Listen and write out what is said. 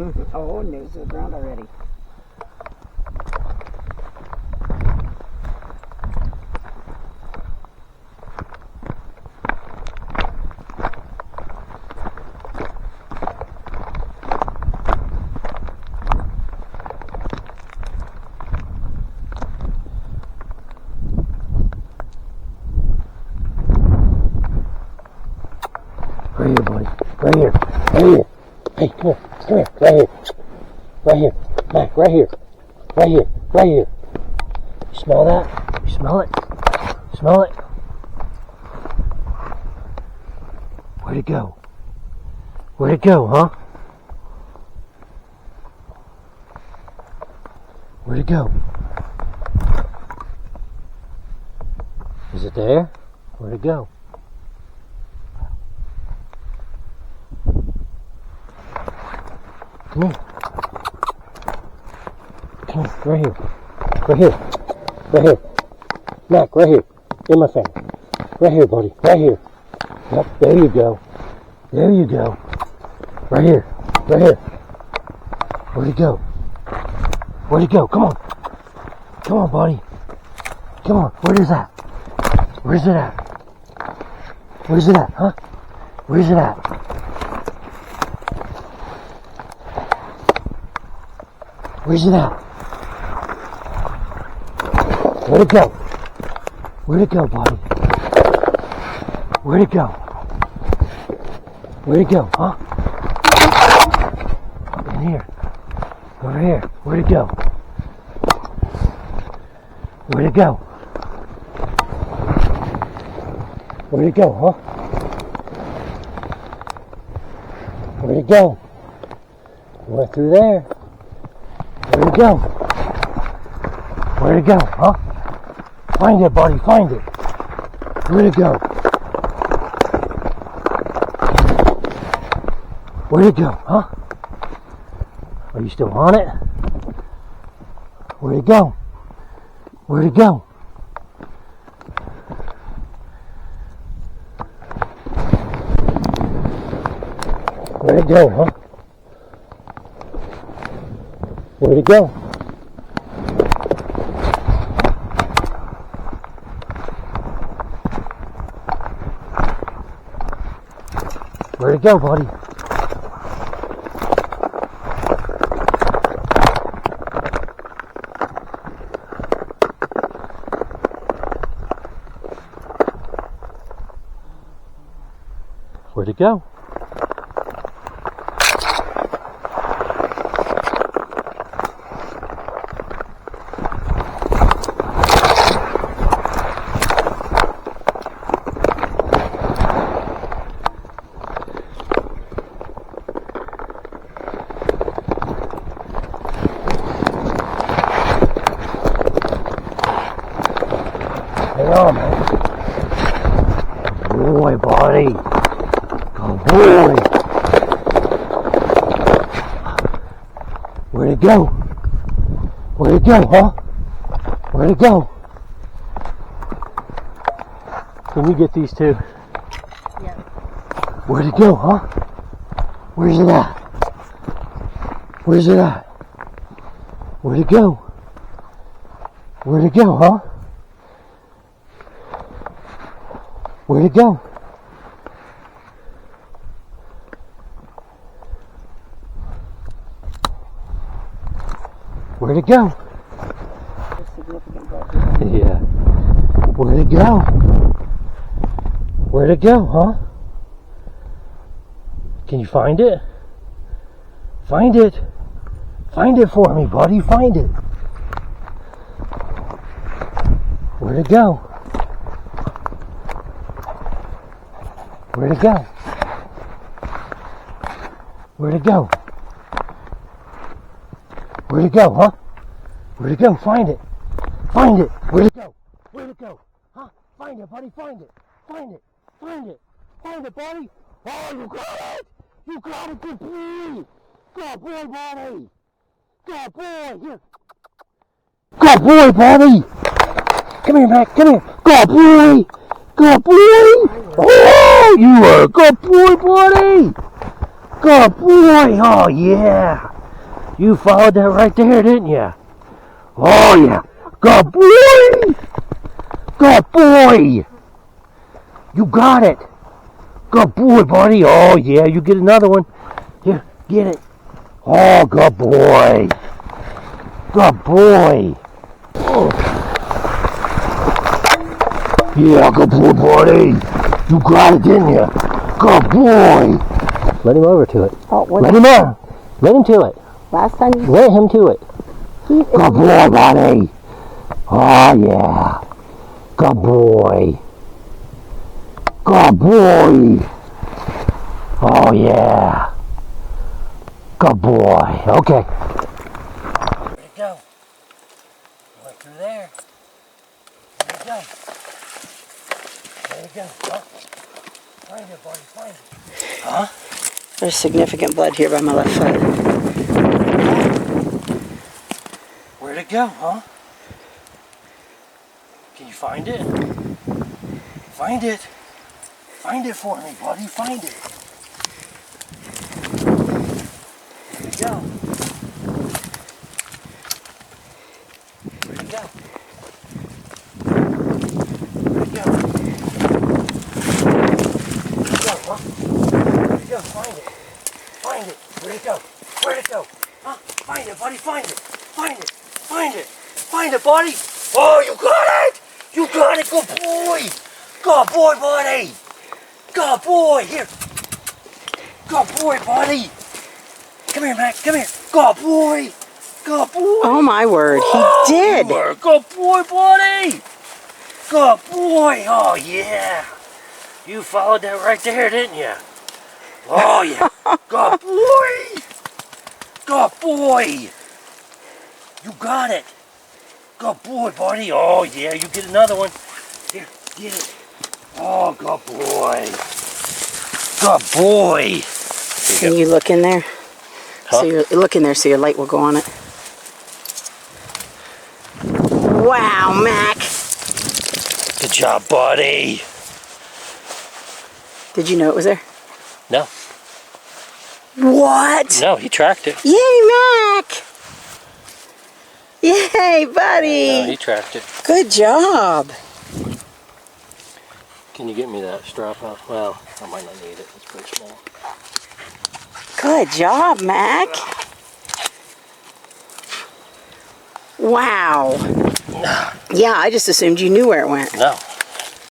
Oh, nose to the ground already. Right here, buddy. Right here. Right here. Hey, come here. Come here. Right here. Right here. Mac, right here. Right here. Right here. You smell that? You smell it? Smell it? Where'd it go? Where'd it go, huh? Where'd it go? Is it there? Where'd it go? Come here. Come here. Right here. Right here. Right here. Mac, right here. In my face. Right here, buddy. Right here. Yep, there you go. There you go. Right here. Right here. Where'd it go? Where'd it go? Come on. Come on, buddy. Come on. Where is that? Where's it at? Where's it at, huh? Where's it at? Where's it at? Where'd it go? Where'd it go, buddy? Where'd it go? Where'd it go, huh? In here. Over here. Where'd it go? Where'd it go? Where'd it go, huh? Where'd it go? It went through there. Where'd it go? Where'd it go, huh? Find it, buddy, find it. Where'd it go? Where'd it go, huh? Are you still on it? Where'd it go? Where'd it go? Where'd it go, huh? Where'd it go? Where'd it go, buddy? Where'd it go? Hang on, man. Good boy, buddy. Good boy. Where'd it go? Where'd it go, huh? Where'd it go? Can you get these two? Yeah. Where'd it go, huh? Where's it at? Where's it at? Where'd it go? Where'd it go, huh? Where'd it go? Where'd it go? Yeah. Where'd it go? Where'd it go, huh? Can you find it? Find it. Find it for me, buddy. Find it. Where'd it go? Where'd it go? Where'd it go? Where'd it go, huh? Where'd it go? Find it. Find it. Where'd it go? Where'd it go? Huh? Find it, buddy. Find it. Find it. Find it. Find it, buddy. Oh, you got it. You got it. Good boy. Good boy, buddy. Good boy. Here. Good boy, buddy. Come here, Mac. Come here. Good boy. Good boy. Oh, you are a good boy, buddy. Good boy. Oh, yeah. You followed that right there, didn't you? Oh, yeah. Good boy! Good boy! You got it. Good boy, buddy. Oh, yeah, you get another one. Here, get it. Oh, good boy. Good boy. Oh. Yeah, good boy, buddy. You got it, didn't you? Good boy. Let him over to it. Oh, what? Let him on. Let him to it. Last time you... Let him to it. Good boy, buddy. Oh, yeah. Good boy. Good boy. Oh, yeah. Good boy. Okay. Where'd it go? Went through there. Where'd it go? There you go. Huh? Find it, buddy. Find it. Huh? There's significant blood here by my left foot. Where'd it go, huh? Can you find it? Find it. Find it for me, buddy. Find it. There you go. Where'd it go? Where'd it go? Where'd it go, huh? Where'd it go? Find it. Find it. Where'd it go? Where'd it go? Huh? Find it, buddy. Find it. Find it. Find it. Find it, buddy. Oh, you got it. You got it. Good boy. Good boy, buddy. Good boy. Here. Good boy, buddy. Come here, Mac. Come here. Good boy. Good boy. Oh my word, Oh, he did. You are. Good boy, buddy. Good boy. Oh, yeah. You followed that right there, didn't you? Oh, yeah. Good boy. Good boy. You got it. Good boy, buddy. Oh, yeah. You get another one. Here, get it. Oh, good boy. Good boy. Can you look in there? Huh? So you look in there so your light will go on it. Wow, Mac. Good job, buddy. Did you know it was there? No. What? No, he tracked it. Yay, Mac! Yay, buddy! No, he tracked it. Good job. Can you get me that strap out? Well, I might not need it. It's pretty small. Good job, Mac. Wow. Yeah, I just assumed you knew where it went. No.